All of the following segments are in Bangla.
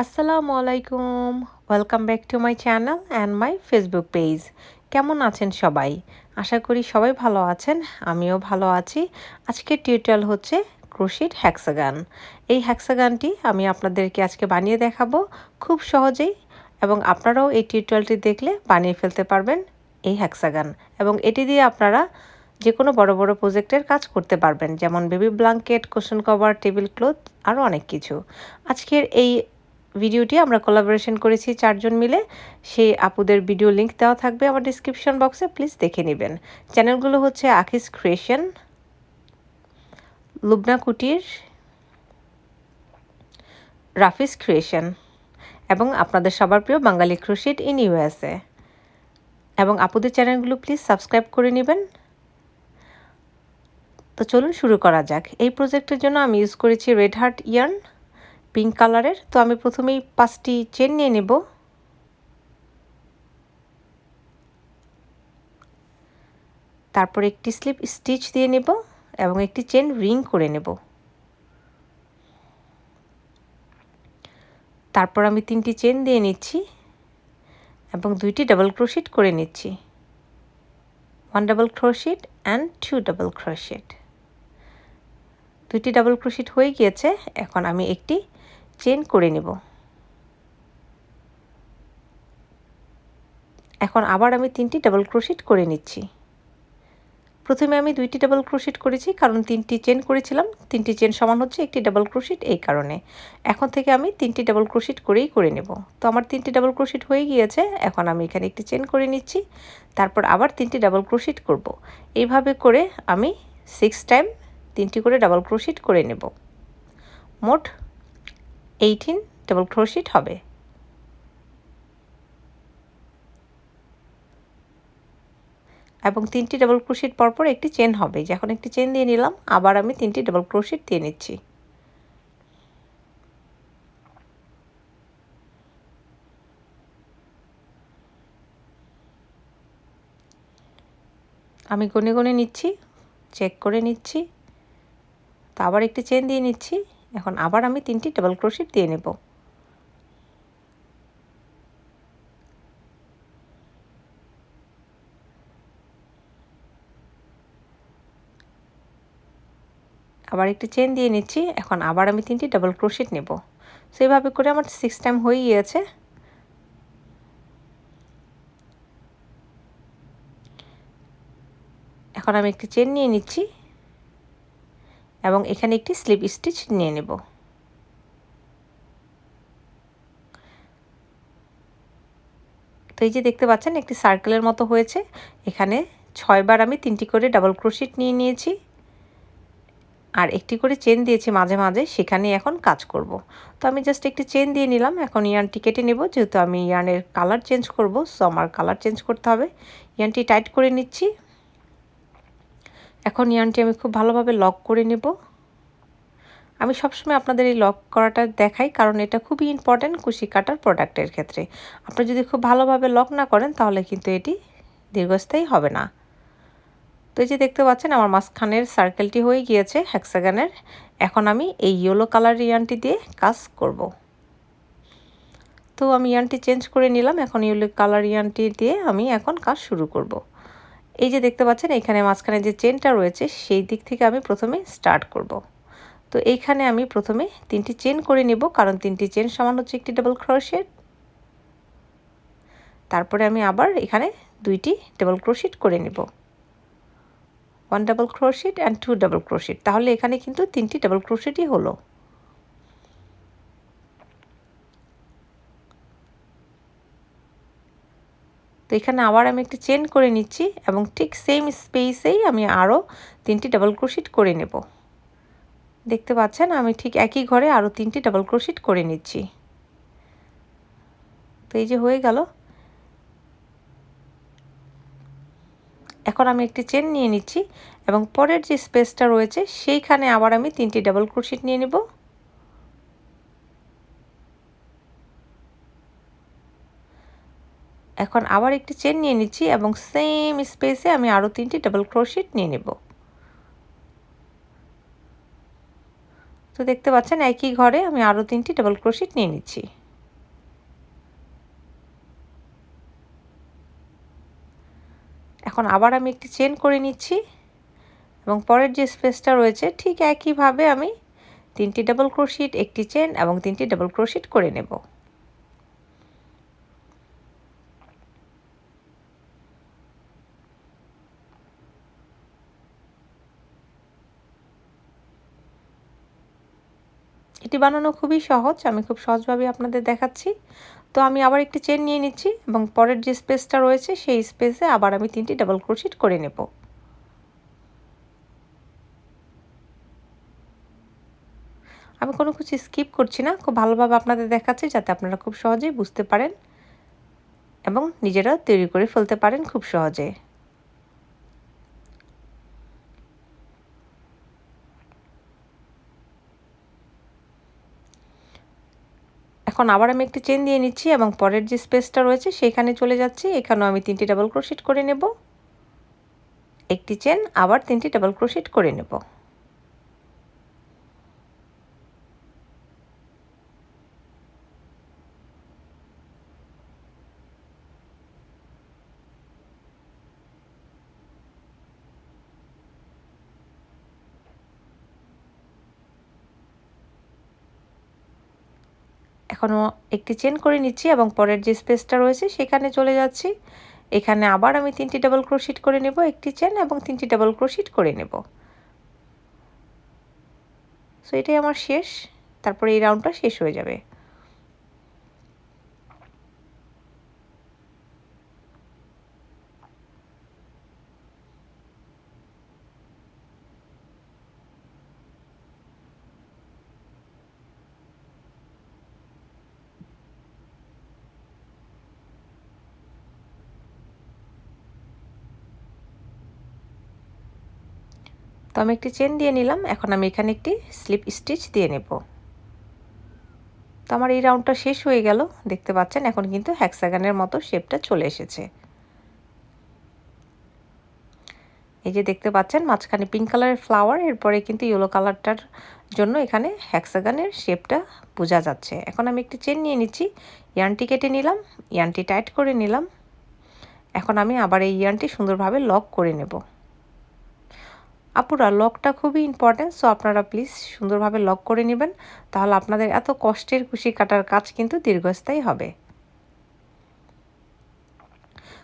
আসসালামু আলাইকুম। Welcome back to my channel and my Facebook page. কেমন আছেন সবাই? আশা করি সবাই ভালো আছেন। আমিও ভালো আছি। আজকের টিউটোরিয়াল হচ্ছে ক্রোশেট হ্যাক্সাগান। এই হ্যাক্সাগানটি আমি আপনাদেরকে আজকে বানিয়ে দেখাবো খুব সহজেই, এবং আপনারাও এই টিউটোরিয়ালটি দেখলে বানিয়ে ফেলতে পারবেন এই হ্যাক্সাগান, এবং এটি দিয়ে আপনারা যে কোনো বড় বড় প্রজেক্টের কাজ করতে পারবেন, যেমন baby blanket, cushion cover, table cloth, আরও অনেক কিছু। আজকের এই ভিডিওটি আমরা কোলাবোরেশন করেছি 4 জন মিলে। সেই আপুদের ভিডিও লিংক দেওয়া থাকবে আমার ডেসক্রিপশন বক্সে, প্লিজ দেখে নেবেন। চ্যানেলগুলো হচ্ছে আকিস ক্রিয়েশন, লুবনা কুটির, রাফিস ক্রিয়েশন, এবং আপনাদের সবার প্রিয় বাঙালি ক্রোশেট ইন ইউএসএ। এবং আপুদের চ্যানেলগুলো প্লিজ সাবস্ক্রাইব করে নেবেন। তো চলুন শুরু করা যাক। এই প্রজেক্টের জন্য আমি ইউজ করেছি রেড হার্ট ইয়ার্ন, পিঙ্ক কালারের। তো আমি প্রথমেই 5টি চেন নিয়ে নেব। তারপর একটি স্লিপ স্টিচ দিয়ে নেব এবং একটি চেন রিং করে নেব। তারপর আমি 3টি চেন দিয়ে নিচ্ছি এবং 2টি ডাবল ক্রোশেট করে নিচ্ছি। 1 double crochet and 2 double crochet. 2টি ডাবল ক্রোশেট হয়ে গিয়েছে। এখন আমি একটি চেন করে নেব। এখন আবার আমি 3টি ডাবল ক্রোশেট করে নিচ্ছি। প্রথমে আমি 2টি ডাবল ক্রোশেট করেছি, কারণ 3টি চেন করেছিলাম। 3টি চেন সমান হচ্ছে একটি ডাবল ক্রোশেট, এই কারণে। এখন থেকে আমি 3টি ডাবল ক্রোশেট করেই করে নেব। তো আমার 3টি ডাবল ক্রোশেট হয়ে গিয়েছে। এখন আমি এখানে একটি চেন করে নিচ্ছি, তারপর আবার 3টি ডাবল ক্রোশেট করব। এইভাবে করে আমি 6 টাইম 3টি করে ডাবল ক্রোশেট করে নেব। মোট 18 ডাবল ক্রোশেট হবে। এবং 3টি ডাবল ক্রোশেট পরপর একটি চেন হবে। যখন একটি চেন দিয়ে নিলাম, আবার আমি 3টি ডাবল ক্রোশেট দিয়ে নিচ্ছি। আমি গুনে গুনে নিচ্ছি, চেক করে নিচ্ছি। তো আবার একটি চেন দিয়ে নিচ্ছি। এখন আবার আমি 3টি ডাবল ক্রোশেট দিয়ে নেব। আবার একটি চেন দিয়ে নিচ্ছি। এখন আবার আমি 3টি ডাবল ক্রোশেট নেব। সো এইভাবে করে আমার 6 টাইম হয়ে গিয়েছে। এখন আমি একটি চেন নিয়ে নিচ্ছি এবং এখানে একটি স্লিপ স্টিচ নিয়ে নেব। তো এই যে দেখতে পাচ্ছেন একটি সার্কেলের মতো হয়েছে। এখানে 6 বার আমি 3টি করে ডাবল ক্রোশেট নিয়ে নিয়েছি, আর একটি করে চেন দিয়েছি মাঝে মাঝে, সেখানে এখন কাজ করব। তো আমি জাস্ট একটি চেন দিয়ে নিলাম। এখন ইয়ার্নটি কেটে নেব, যেহেতু আমি ইয়ার্নের কালার চেঞ্জ করব। সো আমার কালার চেঞ্জ করতে হবে। ইয়ার্নটি টাইট করে নিচ্ছি। এখন ইয়ার্নটি আমি খুব ভালোভাবে লক করে নেব। আমি সবসময় আপনাদের এই লক করাটা দেখাই, কারণ এটা খুবই ইম্পর্ট্যান্ট কুশি কাটার প্রোডাক্টের ক্ষেত্রে। আপনি যদি খুব ভালোভাবে লক না করেন, তাহলে কিন্তু এটি দীর্ঘস্থায়ী হবে না। তো এই যে দেখতে পাচ্ছেন আমার মাঝখানের সার্কেলটি হয়ে গিয়েছে হ্যাক্সাগানের। এখন আমি এই ইয়েলো কালার ইয়ার্নটি দিয়ে কাজ করব। তো আমি ইয়ার্নটি চেঞ্জ করে নিলাম। এখন ইয়েলো কালার ইয়ার্নটি দিয়ে আমি এখন কাজ শুরু করব। এই যে দেখতে পাচ্ছেন এখানে মাঝখানে যে চেনটা রয়েছে, সেই দিক থেকে আমি প্রথমে স্টার্ট করব। তো এইখানে আমি প্রথমে 3টি চেন করে নেব, কারণ 3টি চেন সমান হচ্ছে একটি ডাবল ক্রোশেট। তারপরে আমি আবার এখানে 2টি ডাবল ক্রোশেট করে নেব। 1 double crochet and 2 double crochet. তাহলে এখানে কিন্তু 3টি ডাবল ক্রোশেটই হলো। তো এখানে আবার আমি একটি চেন করে নিচ্ছি এবং ঠিক সেম স্পেসেই আমি আরও 3টি ডাবল ক্রোশেট করে নেব। দেখতে পাচ্ছেন আমি ঠিক একই ঘরে আরও 3টি ডাবল ক্রোশেট করে নিচ্ছি। তো এই যে হয়ে গেল। এখন আমি একটি চেন নিয়ে নিচ্ছি এবং পরের যে স্পেসটা রয়েছে সেইখানে আবার আমি 3টি ডাবল ক্রোশেট নিয়ে নেব। এখন আবার একটি চেন নিয়ে নিচ্ছি এবং সেম স্পেসে আমি আরও 3টি ডাবল ক্রোশেট নিয়ে নেব। তো দেখতে পাচ্ছেন একই ঘরে আমি আরও 3টি ডাবল ক্রোশেট নিয়ে নিচ্ছি। এখন আবার আমি একটি চেন করে নিচ্ছি এবং পরের যে স্পেসটা রয়েছে ঠিক একইভাবে আমি 3টি ডাবল ক্রোশেট, একটি চেন এবং 3টি ডাবল ক্রোশেট করে নেব। এটি বানানো খুবই সহজ, আমি খুব সহজভাবে আপনাদের দেখাচ্ছি। তো আমি আবার একটি চেন নিয়ে নিচ্ছি এবং পরের যে স্পেসটা রয়েছে সেই স্পেসে আবার আমি 3টি ডাবল ক্রোশেট করে নেব। আমি কোনো কিছু স্কিপ করছি না, খুব ভালোভাবে আপনাদের দেখাচ্ছি যাতে আপনারা খুব সহজেই বুঝতে পারেন এবং নিজেরাও তৈরি করে ফেলতে পারেন খুব সহজে। এখন আবার আমি একটি চেন দিয়ে নিচ্ছি এবং পরের যে স্পেসটা রয়েছে সেইখানে চলে যাচ্ছি। এখানেও আমি 3টি ডাবল ক্রোশেট করে নেব, একটি চেন, আবার 3টি ডাবল ক্রোশেট করে নেব। এখনও একটি চেন করে নিচ্ছি এবং পরের যে স্পেসটা রয়েছে সেখানে চলে যাচ্ছি। এখানে আবার আমি 3টি ডাবল ক্রোশেট করে নেব, একটি চেন এবং 3টি ডাবল ক্রোশেট করে নেব। সো এটাই আমার শেষ, তারপরে এই রাউন্ডটা শেষ হয়ে যাবে। তো আমি একটি চেন দিয়ে নিলাম, এখন আমি এখানে একটি স্লিপ স্টিচ দিয়ে নেব। তো আমার এই রাউন্ডটা শেষ হয়ে গেল, দেখতে পাচ্ছেন এখন কিন্তু হ্যাক্সাগনের মতো শেপটা চলে এসেছে। এই যে দেখতে পাচ্ছেন মাঝখানে পিঙ্ক কালারের ফ্লাওয়ার, এরপরে কিন্তু ইয়েলো কালারটার জন্য এখানে হ্যাক্সাগনের শেপটা বোঝা যাচ্ছে। এখন আমি একটি চেন নিয়ে নিচ্ছি, ইয়ার্নটি কেটে নিলাম, ইয়ার্নটি টাইট করে নিলাম। এখন আমি আবার এই ইয়ার্নটি সুন্দরভাবে লক করে নেব। আপুরা, লকটা খুবই ইম্পর্ট্যান্ট, সো আপনারা প্লিজ সুন্দরভাবে লক করে নেবেন, তাহলে আপনাদের এত কষ্টের কুশি কাটার কাজ কিন্তু দীর্ঘস্থায়ী হবে।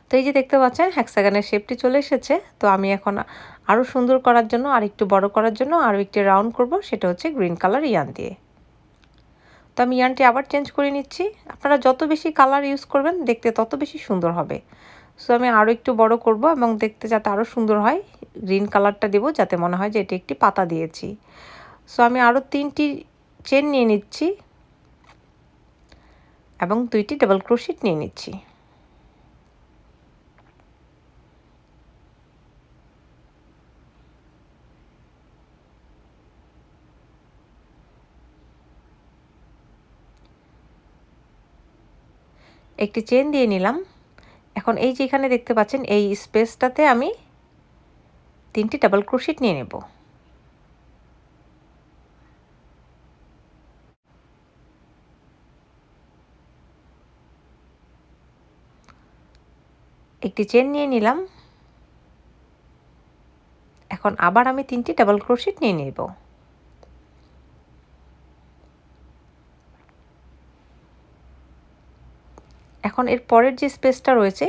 তো এই যে দেখতে পাচ্ছেন হ্যাক্সাগনের শেপটি চলে এসেছে। তো আমি এখন আরও সুন্দর করার জন্য, আর একটু বড় করার জন্য আরও একটি রাউন্ড করব, সেটা হচ্ছে গ্রিন কালার ইয়ার্ন দিয়ে। তো আমি ইয়ার্নটি আবার চেঞ্জ করে নিচ্ছি। আপনারা যত বেশি কালার ইউজ করবেন দেখতে তত বেশি সুন্দর হবে। সো আমি আরও একটু বড় করব এবং দেখতে যাতে আরও সুন্দর হয়, গ্রিন কালারটা দেব যাতে মনে হয় যে এটি একটি পাতা দিয়েছি। সো আমি আরও 3টি চেন নিয়ে নিচ্ছি এবং 2টি ডাবল ক্রোশেট নিয়ে নিচ্ছি। একটি চেন দিয়ে নিলাম। এখন এই যে এখানে দেখতে পাচ্ছেন এই স্পেসটাতে আমি 3টি ডাবল ক্রোশেট নিয়ে নেব। একটি চেন নিয়ে নিলাম। এখন আবার আমি 3টি ডাবল ক্রোশেট নিয়ে নেব। এখন এর পরের যে স্পেসটা রয়েছে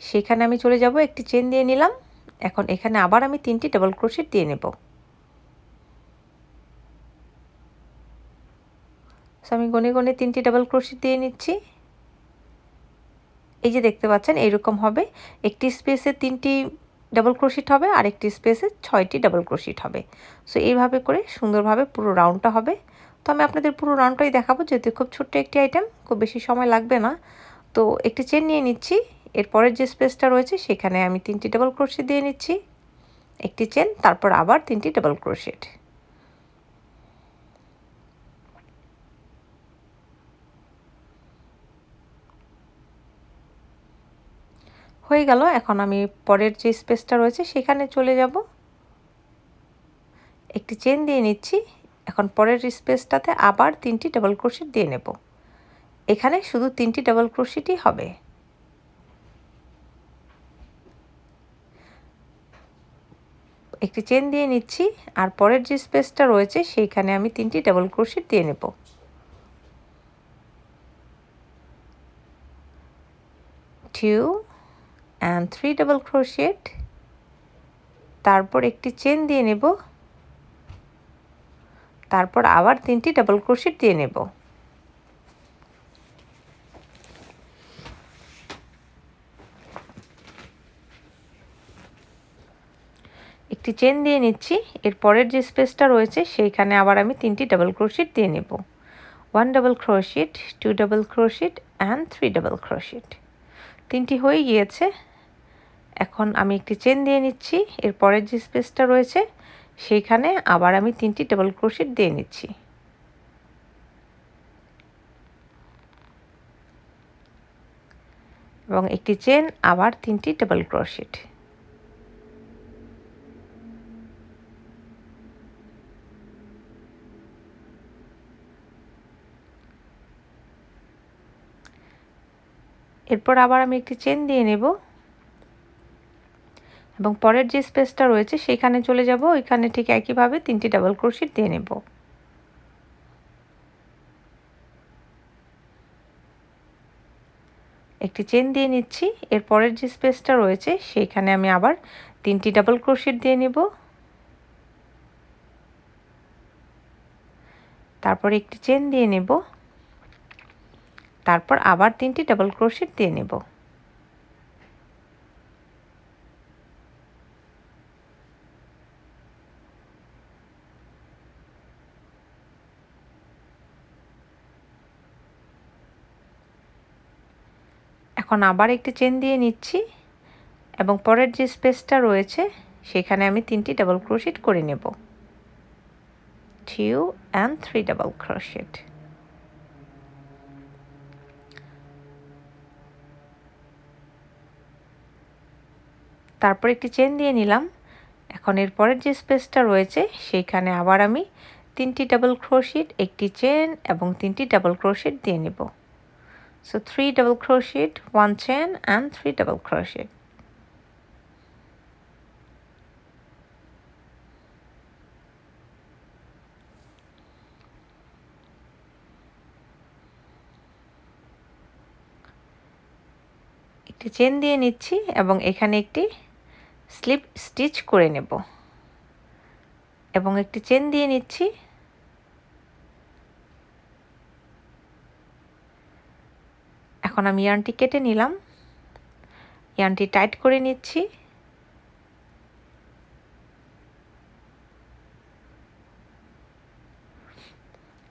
সেখানে আমি চলে যাব, একটি চেন দিয়ে নিলাম। এখন এখানে আবার আমি 3টি ডাবল ক্রোশেট দিয়ে নেব। সো আমি গনে গনে 3টি ডাবল ক্রোশেট দিয়ে নিচ্ছি। এই যে দেখতে পাচ্ছেন এইরকম হবে, একটি স্পেসে 3টি ডাবল ক্রোশেট হবে আর একটি স্পেসে 6টি ডাবল ক্রোশেট হবে। সো এইভাবে করে সুন্দরভাবে পুরো রাউন্ডটা হবে। তো আমি আপনাদের পুরো রাউন্ডটাই দেখাবো, যেহেতু খুব ছোট্ট একটি আইটেম, খুব বেশি সময় লাগবে না। তো একটি চেন নিয়ে নিচ্ছি, এরপরের যে স্পেসটা রয়েছে সেখানে আমি 3টি ডাবল ক্রোশেট দিয়ে নিচ্ছি, একটি চেন, তারপর আবার 3টি ডাবল ক্রোশেট। হয়ে গেল। এখন আমি পরের যে স্পেসটা রয়েছে সেখানে চলে যাব, একটি চেন দিয়ে নিচ্ছি। এখন পরের স্পেসটাতে আবার 3টি ডাবল ক্রোশেট দিয়ে নেব। এখানে শুধু 3টি ডাবল ক্রোশেটই হবে। একটি চেন দিয়ে নিচ্ছি আর পরের যে স্পেসটা রয়েছে সেইখানে আমি 3টি ডাবল ক্রোশেট দিয়ে নেব। 2 and 3 ডাবল ক্রোশেট, তারপর একটি চেন দিয়ে নেব, তারপর আবার 3টি ডাবল ক্রোশেট দিয়ে নেব। একটি চেন দিয়ে নিচ্ছি, এর পরের যে স্পেসটা রয়েছে সেইখানে আবার আমি 3টি ডাবল ক্রোশেট দিয়ে নেব। 1 double crochet, 2 double crochet and 3 double crochet. 3টি হয়ে গিয়েছে। এখন আমি একটি চেন দিয়ে নিচ্ছি, এর পরের যে স্পেসটা রয়েছে সেইখানে আবার আমি 3টি ডাবল ক্রোশেট দিয়ে নিচ্ছি। এবং একটি চেন, আবার 3টি ডাবল ক্রোশেট। এরপর আবার আমি একটি চেন দিয়ে নেব এবং পরের যে স্পেসটা রয়েছে সেইখানে চলে যাব, ওইখানে ঠিক একইভাবে 3টি ডাবল ক্রোশেট দিয়ে নেব। একটি চেন দিয়ে নিচ্ছি, এর পরের যে স্পেসটা রয়েছে সেইখানে আমি আবার 3টি ডাবল ক্রোশেট দিয়ে নেব। তারপর একটি চেন দিয়ে নেব, তারপর আবার 3টি ডাবল ক্রোশেট দিয়ে নেব। এখন আবার একটি চেন দিয়ে নিচ্ছি এবং পরের যে স্পেসটা রয়েছে সেখানে আমি 3টি ডাবল ক্রোশেট করে নেব। 2 and 3 ডাবল ক্রোশেট। তারপর একটি চেন দিয়ে নিলাম। এখন এর পরের যে স্পেসটা রয়েছে সেইখানে আবার আমি 3টি ডাবল ক্রোশেট, একটি চেন এবং 3টি ডাবল ক্রোশেট দিয়ে নেব। So 3 double crochet, 1 chain and 3 double crochet. একটি চেন দিয়ে নিচ্ছি এবং এখানে একটি স্লিপ স্টিচ করে নেব এবং একটি চেন দিয়ে নিচ্ছি। এখন আমি ইয়ার্নটি কেটে নিলাম, ইয়ার্নটি টাইট করে নিচ্ছি।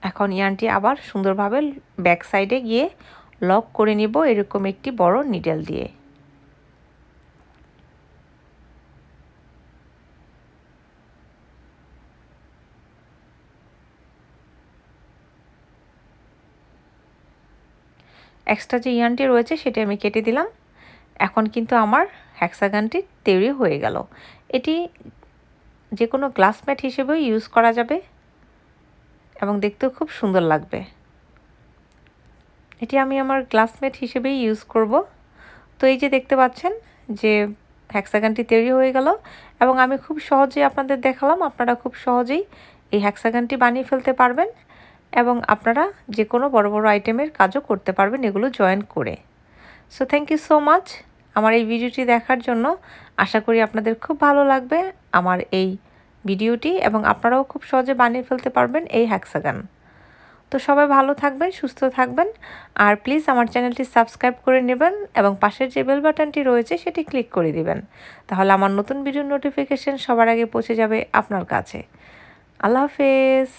এখন ইয়ার্নটি আবার সুন্দরভাবে ব্যাক সাইডে গিয়ে লক করে নিব এরকম একটি বড় নিডল দিয়ে। এক্সট্রা যে ইয়ার্নটি রয়েছে সেটা আমি কেটে দিলাম। এখন কিন্তু আমার হেক্সাগনটি তৈরি হয়ে গেল। এটি যে কোনো গ্লাস ম্যাট হিসেবেও ইউজ করা যাবে এবং দেখতেও খুব সুন্দর লাগবে। এটি আমি আমার গ্লাস ম্যাট হিসেবেই ইউজ করব। তো এই যে দেখতে পাচ্ছেন যে হেক্সাগনটি তৈরি হয়ে গেল এবং আমি খুব সহজেই আপনাদের দেখালাম। আপনারা খুব সহজেই এই হেক্সাগনটি বানিয়ে ফেলতে পারবেন এবং আপনারা যে কোনো বড় বড় আইটেমের কাজও করতে পারবেন এগুলো জয়েন করে। So thank you so much আমার এই ভিডিওটি দেখার জন্য। আশা করি আপনাদের খুব ভালো লাগবে আমার এই ভিডিওটি এবং আপনারাও খুব সহজে বানিয়ে ফেলতে পারবেন এই হেক্সাগন। তো সবাই ভালো থাকবেন, সুস্থ থাকবেন আর প্লিজ আমার চ্যানেলটি সাবস্ক্রাইব করে নেবেন এবং পাশের যে বেল বাটনটি রয়েছে সেটি ক্লিক করে দিবেন। তাহলে আমার নতুন ভিডিওর নোটিফিকেশন সবার আগে পৌঁছে যাবে আপনার কাছে। আল্লাহ হাফেজ।